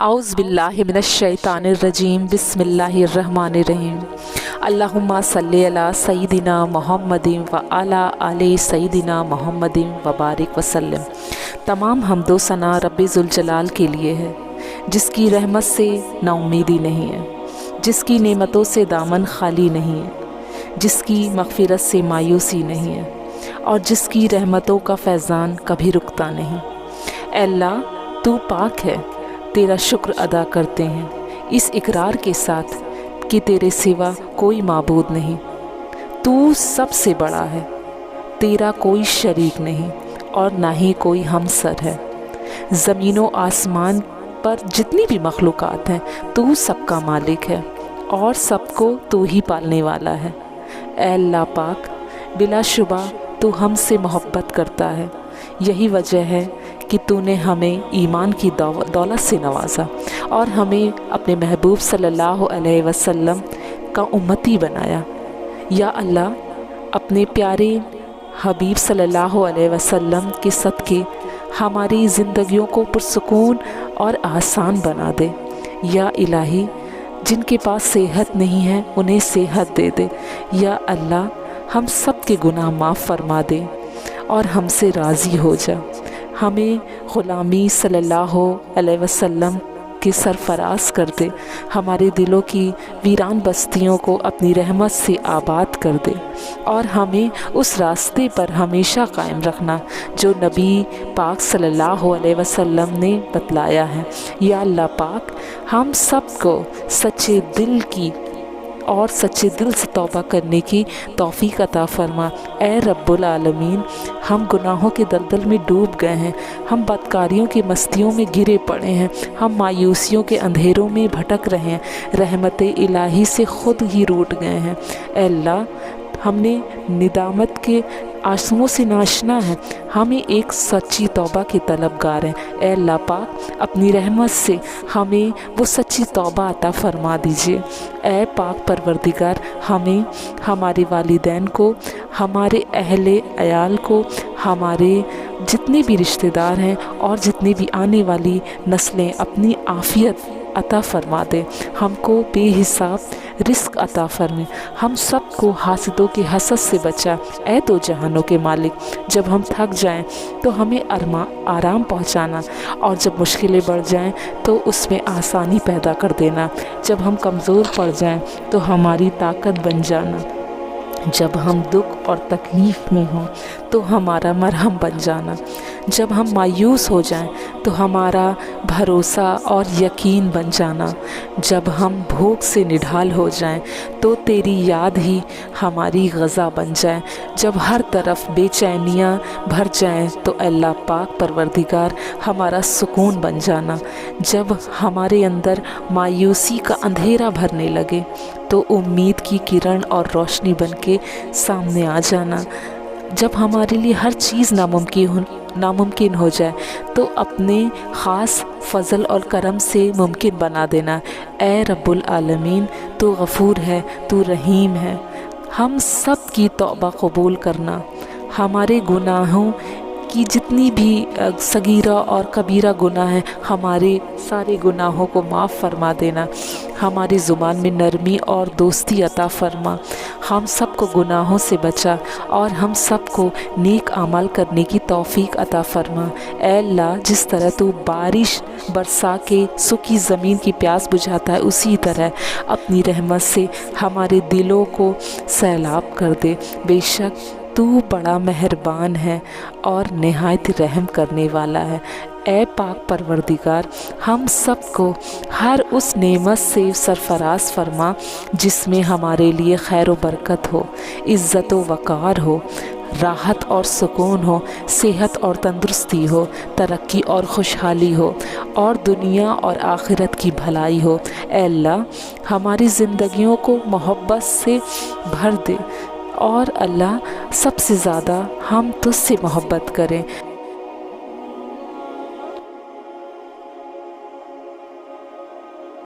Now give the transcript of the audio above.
اعوذ باللہ من الشیطان الرجیم بسم اللہ الرحمن الرحیم اللہم صلی علی سیدنا محمد و علی آل سیدنا محمد و بارک وسلم۔ تمام حمد و ثنا رب ذوالجلال کے لیے ہے، جس کی رحمت سے نا امیدی نہیں ہے، جس کی نعمتوں سے دامن خالی نہیں ہے، جس کی مغفرت سے مایوسی نہیں ہے، اور جس کی رحمتوں کا فیضان کبھی رکتا نہیں۔ اے اللہ، تو پاک ہے، تیرا شکر ادا کرتے ہیں اس اقرار کے ساتھ کہ تیرے سوا کوئی معبود نہیں، تو سب سے بڑا ہے، تیرا کوئی شریک نہیں اور نہ ہی کوئی ہمسر ہے۔ زمین و آسمان پر جتنی بھی مخلوقات ہیں تو سب کا مالک ہے اور سب کو تو ہی پالنے والا ہے۔ اے اللہ پاک، بلا شبہ تو ہم سے محبت کرتا ہے، یہی وجہ ہے کہ تو نے ہمیں ایمان کی دولت سے نوازا اور ہمیں اپنے محبوب صلی اللہ علیہ وسلم کا امتی بنایا۔ یا اللہ، اپنے پیارے حبیب صلی اللہ علیہ وسلم کے صدقے ہماری زندگیوں کو پرسکون اور آسان بنا دے۔ یا الہی، جن کے پاس صحت نہیں ہے انہیں صحت دے دے۔ یا اللہ، ہم سب کے گناہ معاف فرما دے اور ہم سے راضی ہو جا۔ ہمیں غلامی صلی اللہ علیہ وسلم کے سرفراز کر دے، ہمارے دلوں کی ویران بستیوں کو اپنی رحمت سے آباد کر دے اور ہمیں اس راستے پر ہمیشہ قائم رکھنا جو نبی پاک صلی اللہ علیہ وسلم نے بتلایا ہے۔ یا اللہ پاک، ہم سب کو سچے دل سے توبہ کرنے کی توفیق عطا فرما۔ اے رب العالمین، ہم گناہوں کے دلدل میں ڈوب گئے ہیں، ہم بدکاریوں کی مستیوں میں گرے پڑے ہیں، ہم مایوسیوں کے اندھیروں میں بھٹک رہے ہیں، رحمت الہی سے خود ہی روٹ گئے ہیں۔ اے اللہ، ہم نے ندامت کے آنسوؤں سے ناشنا ہے، ہمیں ایک سچی توبہ کے طلبگار ہیں۔ اے اللہ پاک، اپنی رحمت سے ہمیں وہ سچی توبہ عطا فرما دیجیے۔ اے پاک پروردگار، ہمیں، ہمارے والدین کو، ہمارے اہل عیال کو، ہمارے جتنے بھی رشتہ دار ہیں اور جتنی بھی آنے والی نسلیں اپنی عافیت عطا فرما دے، ہم کو بے حساب رزق عطا فرمے، ہم سب کو حاسدوں کے حسد سے بچا۔ اے دو جہانوں کے مالک، جب ہم تھک جائیں تو ہمیں آرام پہنچانا، اور جب مشکلیں بڑھ جائیں تو اس میں آسانی پیدا کر دینا، جب ہم کمزور پڑ جائیں تو ہماری طاقت بن جانا، جب ہم دکھ اور تکلیف میں ہوں تو ہمارا مرہم بن جانا، جب ہم مایوس ہو جائیں تو ہمارا بھروسہ اور یقین بن جانا، جب ہم بھوک سے نڈھال ہو جائیں تو تیری یاد ہی ہماری غذا بن جائے، جب ہر طرف بے چینیاں بھر جائیں تو اللہ پاک پروردگار ہمارا سکون بن جانا، جب ہمارے اندر مایوسی کا اندھیرا بھرنے لگے تو امید کی کرن اور روشنی بن کے سامنے آ جانا، جب ہمارے لیے ہر چیز ناممکن ہو جائے تو اپنے خاص فضل اور کرم سے ممکن بنا دینا۔ اے رب العالمین، تو غفور ہے، تو رحیم ہے، ہم سب کی توبہ قبول کرنا، ہمارے گناہوں کی جتنی بھی صغیرہ اور کبیرہ گناہ ہیں ہمارے سارے گناہوں کو معاف فرما دینا، ہماری زبان میں نرمی اور دوستی عطا فرما، ہم سب کو گناہوں سے بچا اور ہم سب کو نیک اعمال کرنے کی توفیق عطا فرما۔ اے اللہ، جس طرح تو بارش برسا کے سوکھی زمین کی پیاس بجھاتا ہے، اسی طرح اپنی رحمت سے ہمارے دلوں کو سیلاب کر دے۔ بے شک تو بڑا مہربان ہے اور نہایت رحم کرنے والا ہے۔ اے پاک پروردگار، ہم سب کو ہر اس نعمت سے سرفراز فرما جس میں ہمارے لیے خیر و برکت ہو، عزت و وقار ہو، راحت اور سکون ہو، صحت اور تندرستی ہو، ترقی اور خوشحالی ہو، اور دنیا اور آخرت کی بھلائی ہو۔ اے اللہ، ہماری زندگیوں کو محبت سے بھر دے، اور اللہ، سب سے زیادہ ہم تجھ سے محبت کریں،